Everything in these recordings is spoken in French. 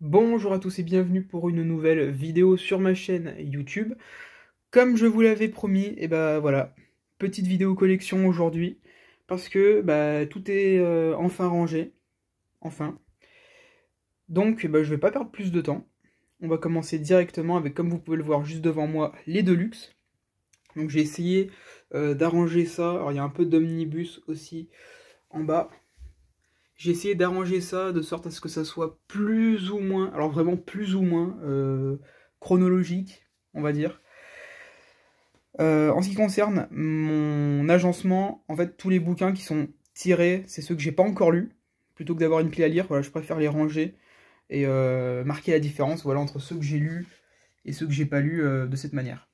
Bonjour à tous et bienvenue pour une nouvelle vidéo sur ma chaîne YouTube. Comme je vous l'avais promis, et bah voilà, petite vidéo collection aujourd'hui, parce que tout est enfin rangé, enfin. Donc je vais pas perdre plus de temps. On va commencer directement avec, comme vous pouvez le voir juste devant moi, les Deluxe. Donc j'ai essayé d'arranger ça. Alors il y a un peu d'omnibus aussi en bas. J'ai essayé d'arranger ça de sorte à ce que ça soit plus ou moins, alors vraiment plus ou moins chronologique, on va dire. En ce qui concerne mon agencement, en fait tous les bouquins qui sont tirés, c'est ceux que j'ai pas encore lus. Plutôt que d'avoir une pile à lire, voilà, je préfère les ranger et marquer la différence, voilà, entre ceux que j'ai lus et ceux que j'ai pas lus de cette manière.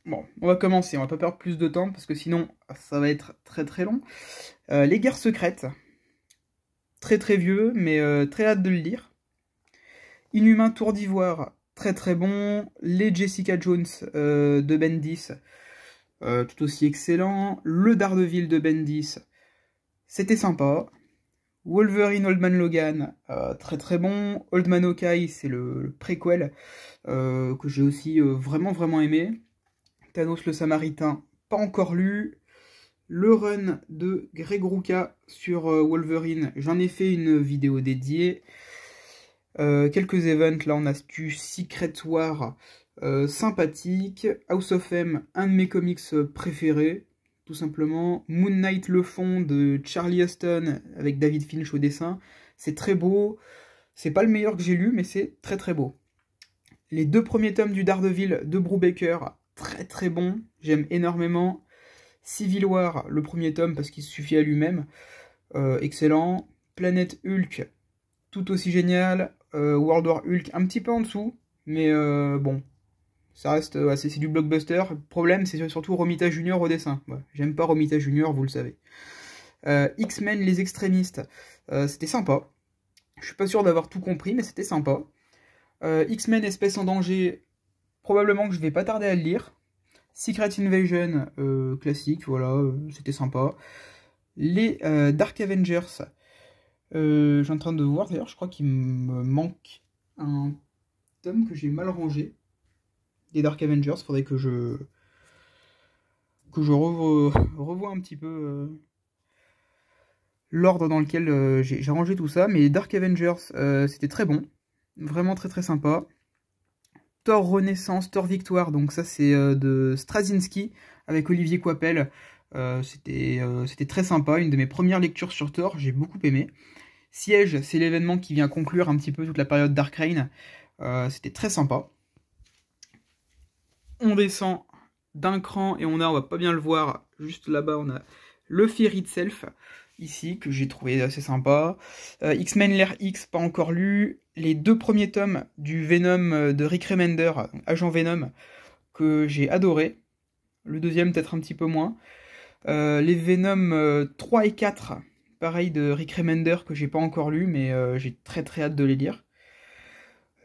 Bon, on va commencer, on va pas perdre plus de temps parce que sinon ça va être très très long. Les guerres secrètes. Très très vieux, mais très hâte de le lire. Inhumain Tour d'Ivoire, très très bon. Les Jessica Jones de Bendis, tout aussi excellent. Le Daredevil de Bendis, c'était sympa. Wolverine Old Man Logan, très très bon. Old Man Hawkeye, c'est le préquel que j'ai aussi vraiment vraiment aimé. Thanos le Samaritain, pas encore lu. Le run de Greg Rucka sur Wolverine, j'en ai fait une vidéo dédiée. Quelques events, là on a du Secret War sympathique. House of M, un de mes comics préférés, tout simplement. Moon Knight le fond de Charlie Huston avec David Finch au dessin. C'est très beau. C'est pas le meilleur que j'ai lu, mais c'est très très beau. Les deux premiers tomes du Daredevil de Brubaker, très très bon. J'aime énormément. Civil War, le premier tome, parce qu'il suffit à lui-même. Excellent. Planète Hulk, tout aussi génial. World War Hulk, un petit peu en dessous. Mais bon, ça reste c'est du blockbuster. Le problème, c'est surtout Romita Junior au dessin. Ouais, j'aime pas Romita Junior, vous le savez. X-Men, les extrémistes, c'était sympa. Je suis pas sûr d'avoir tout compris, mais c'était sympa. X-Men, espèce en danger, probablement que je vais pas tarder à le lire. Secret Invasion, classique, voilà, c'était sympa. Les Dark Avengers, je suis en train de voir, d'ailleurs, je crois qu'il me manque un tome que j'ai mal rangé. Les Dark Avengers, faudrait que je revoie un petit peu l'ordre dans lequel j'ai rangé tout ça. Mais les Dark Avengers, c'était très bon, vraiment très très sympa. Thor Renaissance, Thor Victoire, donc ça c'est de Straczynski avec Olivier Coipel. C'était très sympa, une de mes premières lectures sur Thor, j'ai beaucoup aimé. Siège, c'est l'événement qui vient conclure un petit peu toute la période Dark Reign. C'était très sympa. On descend d'un cran et on va pas bien le voir, juste là-bas on a le Fear Itself, ici, que j'ai trouvé assez sympa. X-Men l'ère X, pas encore lu. Les deux premiers tomes du Venom de Rick Remender, Agent Venom, que j'ai adoré. Le deuxième peut-être un petit peu moins. Les Venom 3 et 4, pareil de Rick Remender, que j'ai pas encore lu, mais j'ai très très hâte de les lire.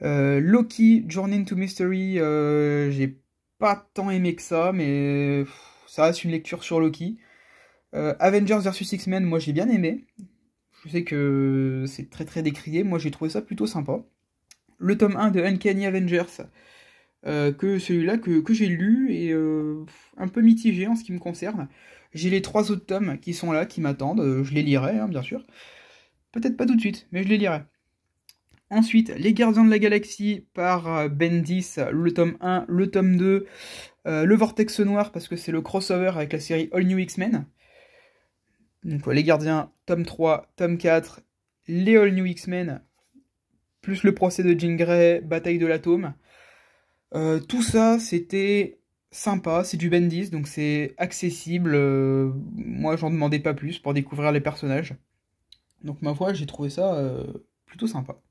Loki, Journey into Mystery, j'ai pas tant aimé que ça, mais ça reste une lecture sur Loki. Avengers vs X-Men, moi j'ai bien aimé. Je sais que c'est très très décrié, moi j'ai trouvé ça plutôt sympa. Le tome 1 de Uncanny Avengers, que celui-là que j'ai lu, et un peu mitigé en ce qui me concerne. J'ai les 3 autres tomes qui sont là, qui m'attendent, je les lirai, hein, bien sûr. Peut-être pas tout de suite, mais je les lirai. Ensuite, Les Gardiens de la Galaxie par Bendis, le tome 1, le tome 2, le Vortex Noir, parce que c'est le crossover avec la série All New X-Men. Donc Les Gardiens, tome 3, tome 4, les All New X-Men, plus le procès de Jean Grey, Bataille de l'Atome. Tout ça, c'était sympa, c'est du Bendis, donc c'est accessible. Moi, j'en demandais pas plus pour découvrir les personnages. Donc ma foi, j'ai trouvé ça plutôt sympa.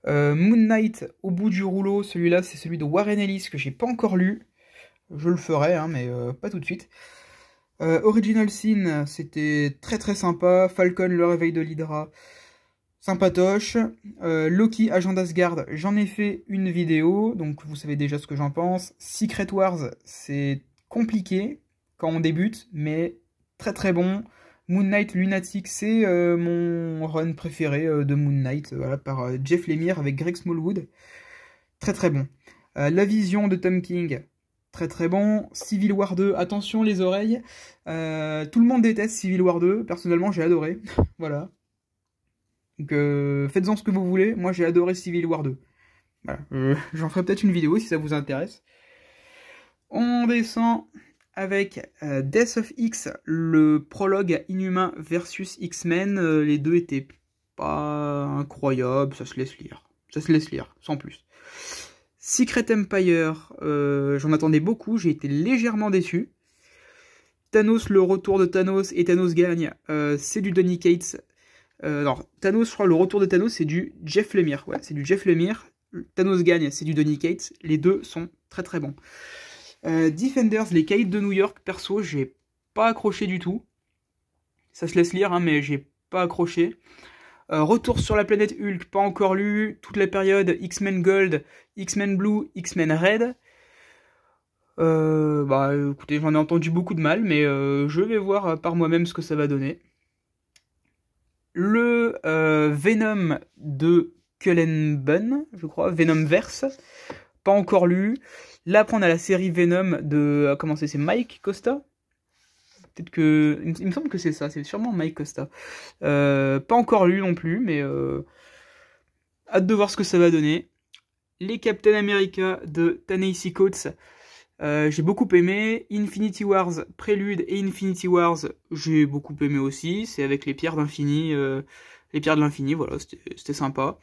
Moon Knight, au bout du rouleau, celui-là, c'est celui de Warren Ellis, que j'ai pas encore lu. Je le ferai, hein, mais pas tout de suite. Original Sin, c'était très très sympa. Falcon, le réveil de l'Hydra, sympatoche. Loki, agent d'Asgard, j'en ai fait une vidéo, donc vous savez déjà ce que j'en pense. Secret Wars, c'est compliqué quand on débute, mais très très bon. Moon Knight Lunatic, c'est mon run préféré de Moon Knight, voilà, par Jeff Lemire avec Greg Smallwood. Très très bon. La Vision de Tom King, très très bon. Civil War 2, attention les oreilles. Tout le monde déteste Civil War 2, personnellement j'ai adoré. Voilà. Donc faites-en ce que vous voulez, moi j'ai adoré Civil War 2. Voilà. J'en ferai peut-être une vidéo si ça vous intéresse. On descend avec Death of X, le prologue à Inhumain versus X-Men. Les deux étaient pas incroyables, ça se laisse lire. Ça se laisse lire, sans plus. Secret Empire, j'en attendais beaucoup, j'ai été légèrement déçu. Thanos, le retour de Thanos et Thanos gagne, c'est du Donny Cates. Non, Thanos, je crois, le retour de Thanos, c'est du Jeff Lemire. Ouais, c'est du Jeff Lemire. Thanos gagne, c'est du Donny Cates. Les deux sont très très bons. Defenders, les caïds de New York, perso, j'ai pas accroché du tout. Ça se laisse lire, hein, mais j'ai pas accroché. Retour sur la planète Hulk, pas encore lu. Toute la période X-Men Gold, X-Men Blue, X-Men Red. Bah écoutez, j'en ai entendu beaucoup de mal, mais je vais voir par moi-même ce que ça va donner. Le Venom de Cullen Bunn, je crois, Venomverse, pas encore lu. Là, après, on a la série Venom de... comment c'est Mike Costa? Peut-être que... Il me semble que c'est ça, c'est sûrement Mike Costa. Pas encore lu non plus, mais... hâte de voir ce que ça va donner. Les Captain America de Ta-Nehisi Coates, j'ai beaucoup aimé. Infinity Wars Prélude et Infinity Wars, j'ai beaucoup aimé aussi. C'est avec les pierres d'infini, les pierres de l'infini, voilà, c'était sympa.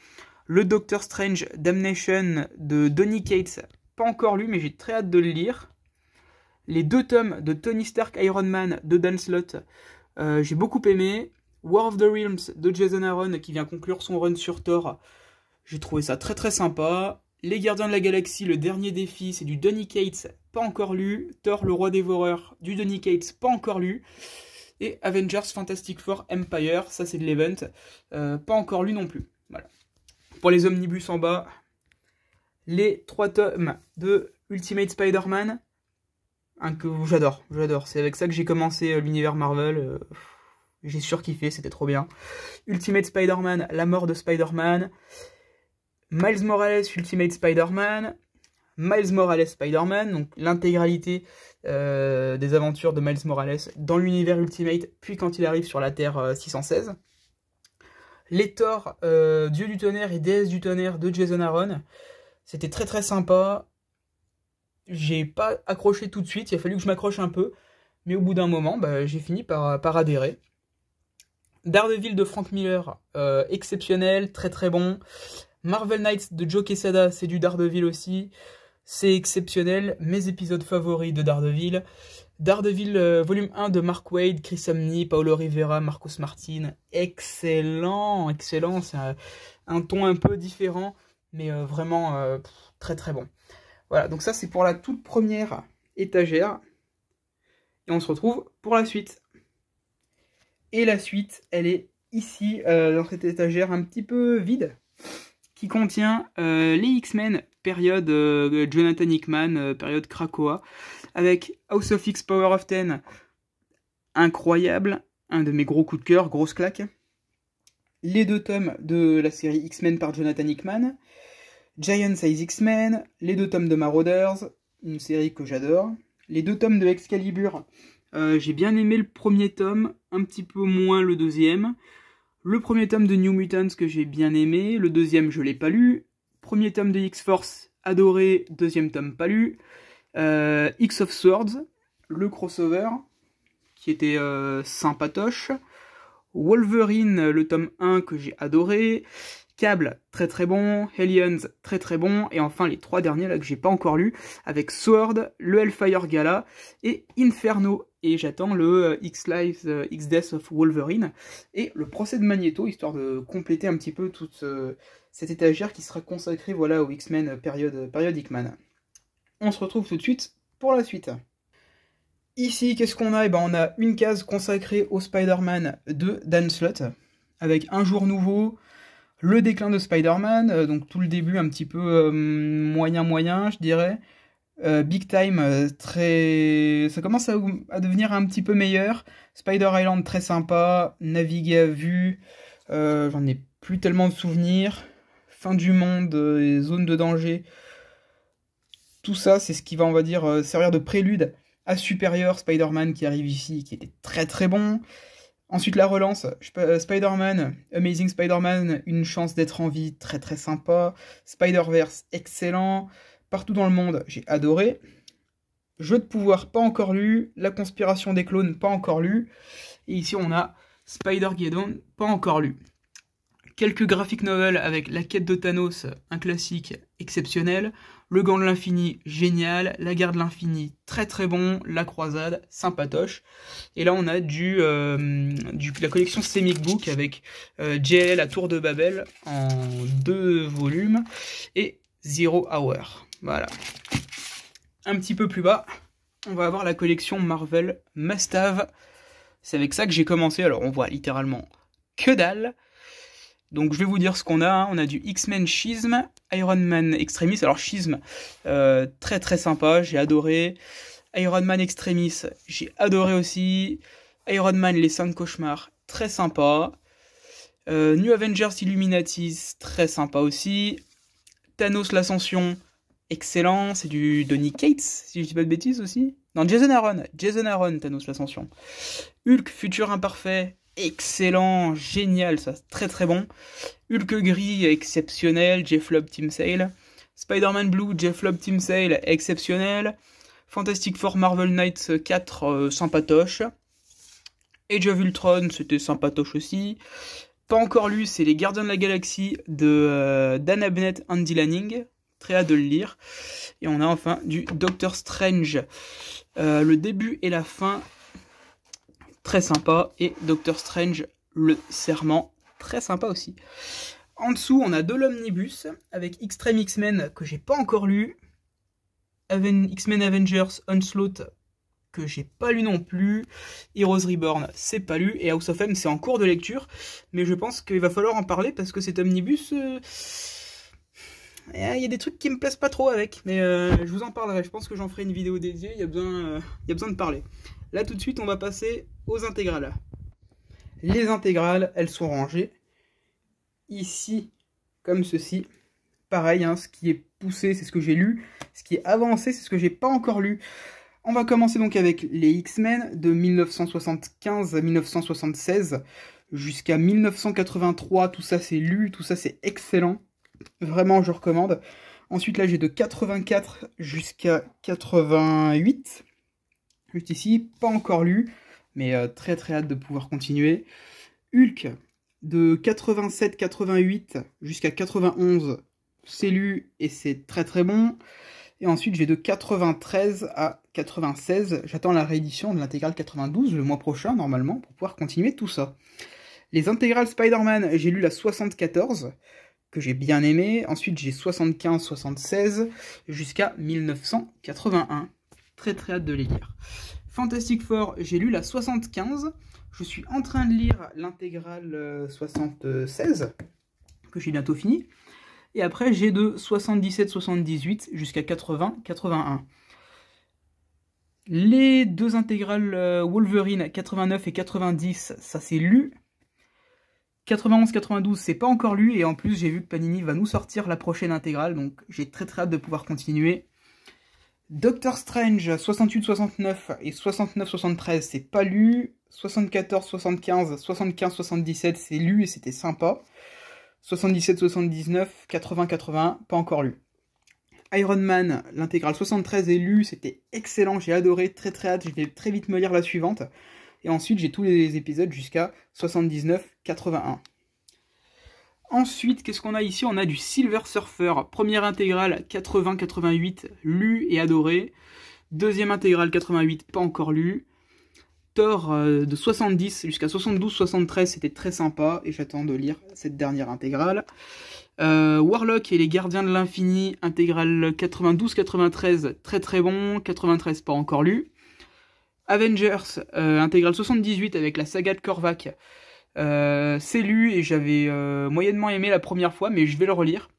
Le Doctor Strange Damnation de Donny Cates, pas encore lu, mais j'ai très hâte de le lire. Les 2 tomes de Tony Stark Iron Man de Dan Slott, j'ai beaucoup aimé. War of the Realms de Jason Aaron, qui vient conclure son run sur Thor, j'ai trouvé ça très très sympa. Les Gardiens de la Galaxie, le dernier défi, c'est du Donny Cates, pas encore lu. Thor, le roi dévoreur, du Donny Cates, pas encore lu. Et Avengers Fantastic Four Empire, ça c'est de l'event, pas encore lu non plus. Voilà. Pour les omnibus en bas, les 3 tomes de Ultimate Spider-Man, que j'adore. C'est avec ça que j'ai commencé l'univers Marvel. J'ai surkiffé, c'était trop bien. Ultimate Spider-Man, la mort de Spider-Man. Miles Morales, Ultimate Spider-Man. Miles Morales Spider-Man, donc l'intégralité des aventures de Miles Morales dans l'univers Ultimate, puis quand il arrive sur la Terre 616. Les Thor, Dieu du tonnerre et déesse du tonnerre de Jason Aaron. C'était très très sympa. J'ai pas accroché tout de suite, il a fallu que je m'accroche un peu. Mais au bout d'un moment, bah, j'ai fini par adhérer. Daredevil de Frank Miller, exceptionnel, très très bon. Marvel Knights de Joe Quesada, c'est du Daredevil aussi. C'est exceptionnel. Mes épisodes favoris de Daredevil. Daredevil volume 1 de Mark Waid, Chris Samnee, Paolo Rivera, Marcos Martin. Excellent, excellent. C'est un ton un peu différent, mais vraiment très très bon. Voilà, donc ça c'est pour la toute première étagère. Et on se retrouve pour la suite. Et la suite, elle est ici, dans cette étagère un petit peu vide, qui contient les X-Men, période Jonathan Hickman, période Krakoa, avec House of X Power of 10, incroyable, un de mes gros coups de cœur, grosse claque. Les 2 tomes de la série X-Men par Jonathan Hickman, Giant Size X-Men, les 2 tomes de Marauders, une série que j'adore, les 2 tomes de Excalibur, j'ai bien aimé le premier tome, un petit peu moins le deuxième. Le premier tome de New Mutants que j'ai bien aimé, le deuxième je l'ai pas lu. Premier tome de X-Force, adoré, deuxième tome pas lu. X of Swords, le crossover, qui était sympatoche. Wolverine, le tome 1 que j'ai adoré. Cable, très très bon. Hellions, très très bon. Et enfin les 3 derniers là que j'ai pas encore lu, avec Sword, le Hellfire Gala et Inferno. Et j'attends le X-Lives, X-Death of Wolverine et le procès de Magneto, histoire de compléter un petit peu toute cette étagère qui sera consacrée voilà, aux X-Men période Hickman. On se retrouve tout de suite pour la suite. Ici, qu'est-ce qu'on a? On a une case consacrée au Spider-Man de Dan Slott, avec un jour nouveau, le déclin de Spider-Man, donc tout le début un petit peu moyen, je dirais. Big Time, ça commence à devenir un petit peu meilleur. Spider Island, très sympa. Naviguer à vue, j'en ai plus tellement de souvenirs. Fin du monde, et zone de danger. Tout ça, c'est ce qui va, on va dire, servir de prélude à Superior, Spider-Man qui arrive ici, qui était très très bon. Ensuite, la relance, Spider-Man, Amazing Spider-Man, une chance d'être en vie, très très sympa. Spider-Verse, excellent. Partout dans le monde, j'ai adoré. Jeu de pouvoir, pas encore lu. La conspiration des clones, pas encore lu. Et ici, on a Spider-Geddon, pas encore lu. Quelques graphic novels avec La quête de Thanos, un classique exceptionnel. Le gant de l'infini, génial. La guerre de l'infini, très très bon. La croisade, sympatoche. Et là, on a la collection Semic Book avec JLL à Tour de Babel en 2 volumes et Zero Hour. Voilà. Un petit peu plus bas, on va avoir la collection Marvel Must Have. C'est avec ça que j'ai commencé. Alors, on voit littéralement que dalle. Donc je vais vous dire ce qu'on a. On a du X-Men Schism, Iron Man Extremis. Alors Schism, très très sympa, j'ai adoré. Iron Man Extremis, j'ai adoré aussi. Iron Man Les 5 Cauchemars, très sympa. New Avengers Illuminatis, très sympa aussi. Thanos l'Ascension, excellent. C'est du de Nick Cates, si je dis pas de bêtises aussi. Non, Jason Aaron, Thanos l'Ascension. Hulk Futur Imparfait, excellent, génial, ça, très très bon. Hulk Gris, exceptionnel. Jeff Lubb, Team Sale. Spider-Man Blue, Jeff Lubb, Team Sale, exceptionnel. Fantastic Four Marvel Knights 4, sympatoche. Age of Ultron, c'était sympatoche aussi. Pas encore lu, c'est Les Gardiens de la Galaxie de Dan Abnett, Andy Lanning. Très hâte de le lire. Et on a enfin du Doctor Strange. Le début et la fin, très sympa. Et Doctor Strange, le serment, très sympa aussi. En dessous, on a de l'Omnibus avec Extreme X-Men que j'ai pas encore lu. X-Men Avengers Onslaught que j'ai pas lu non plus. Heroes Reborn, c'est pas lu. Et House of M, c'est en cours de lecture. Mais je pense qu'il va falloir en parler parce que cet Omnibus... il y a des trucs qui me plaisent pas trop avec, mais je vous en parlerai. Je pense que j'en ferai une vidéo dédiée, il y a besoin de parler. Là, tout de suite, on va passer aux intégrales. Les intégrales, elles sont rangées ici, comme ceci. Pareil, hein, ce qui est poussé, c'est ce que j'ai lu. Ce qui est avancé, c'est ce que j'ai pas encore lu. On va commencer donc avec les X-Men de 1975 à 1976 jusqu'à 1983. Tout ça, c'est lu, tout ça, c'est excellent. Vraiment, je recommande. Ensuite, là, j'ai de 84 jusqu'à 88. Juste ici, pas encore lu, mais très très hâte de pouvoir continuer. Hulk, de 87-88 jusqu'à 91, c'est lu et c'est très très bon. Et ensuite, j'ai de 93 à 96. J'attends la réédition de l'intégrale 92 le mois prochain, normalement, pour pouvoir continuer tout ça. Les intégrales Spider-Man, j'ai lu la 74, que j'ai bien aimé. Ensuite, j'ai 75-76 jusqu'à 1981. Très très hâte de les lire. Fantastic Four, j'ai lu la 75. Je suis en train de lire l'intégrale 76, que j'ai bientôt fini. Et après, j'ai de 77-78 jusqu'à 80-81. Les deux intégrales Wolverine 89 et 90, ça c'est lu. 91-92, c'est pas encore lu, et en plus j'ai vu que Panini va nous sortir la prochaine intégrale, donc j'ai très très hâte de pouvoir continuer. Doctor Strange 68-69 et 69-73, c'est pas lu. 74-75, 75-77, c'est lu et c'était sympa. 77-79, 80-81, pas encore lu. Iron Man, l'intégrale 73 est lu, c'était excellent, j'ai adoré, très très hâte, je vais très vite me lire la suivante. Et ensuite, j'ai tous les épisodes jusqu'à 79-81. Ensuite, qu'est-ce qu'on a ici? On a du Silver Surfer, première intégrale 80-88, lu et adoré. Deuxième intégrale 88, pas encore lu. Thor de 70 jusqu'à 72-73, c'était très sympa, et j'attends de lire cette dernière intégrale. Warlock et les Gardiens de l'Infini, intégrale 92-93, très très bon. 93, pas encore lu. Avengers, intégrale 78 avec la saga de Korvac. C'est lu et j'avais moyennement aimé la première fois, mais je vais le relire.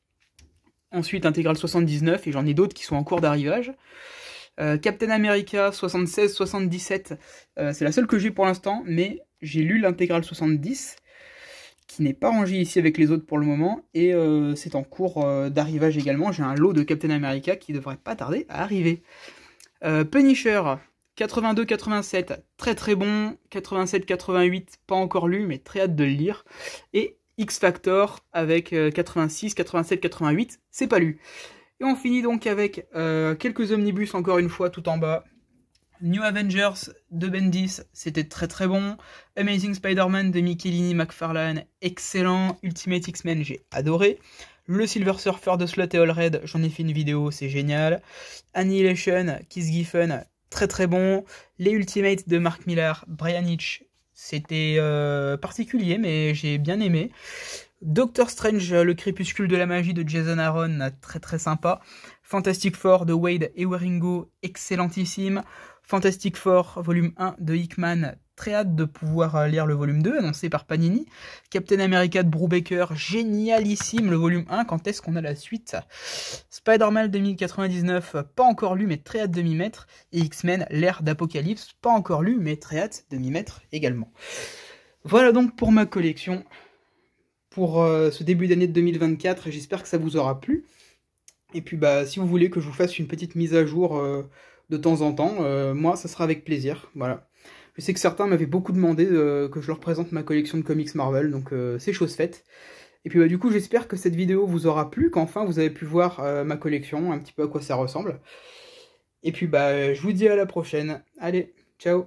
Ensuite, intégrale 79, et j'en ai d'autres qui sont en cours d'arrivage. Captain America 76-77, c'est la seule que j'ai pour l'instant, mais j'ai lu l'intégrale 70, qui n'est pas rangée ici avec les autres pour le moment, et c'est en cours d'arrivage également. J'ai un lot de Captain America qui devrait pas tarder à arriver. Punisher 82-87, très très bon. 87-88, pas encore lu, mais très hâte de le lire. Et X-Factor avec 86, 87, 88, c'est pas lu. Et on finit donc avec quelques omnibus encore une fois tout en bas. New Avengers de Bendis, c'était très très bon. Amazing Spider-Man de Michelini McFarlane, excellent. Ultimate X-Men, j'ai adoré. Le Silver Surfer de Slott et Allred, j'en ai fait une vidéo, c'est génial. Annihilation, Keith Giffen, très très bon. Les Ultimates de Mark Millar, Brian Hitch, c'était particulier, mais j'ai bien aimé. Doctor Strange, le crépuscule de la magie de Jason Aaron, très très sympa. Fantastic Four de Wade et Wieringo, excellentissime. Fantastic Four, volume 1 de Hickman, très hâte de pouvoir lire le volume 2, annoncé par Panini. Captain America de Brubaker, génialissime, le volume 1, quand est-ce qu'on a la suite? Spider-Man 2099, pas encore lu, mais très hâte de m'y mettre. Et X-Men, l'ère d'Apocalypse, pas encore lu, mais très hâte de m'y mettre également. Voilà donc pour ma collection, pour ce début d'année de 2024, j'espère que ça vous aura plu. Et puis bah si vous voulez que je vous fasse une petite mise à jour de temps en temps, moi ça sera avec plaisir, voilà. Je sais que certains m'avaient beaucoup demandé que je leur présente ma collection de comics Marvel, donc c'est chose faite. Et puis bah du coup j'espère que cette vidéo vous aura plu, qu'enfin vous avez pu voir ma collection, un petit peu à quoi ça ressemble. Et puis bah je vous dis à la prochaine, allez, ciao!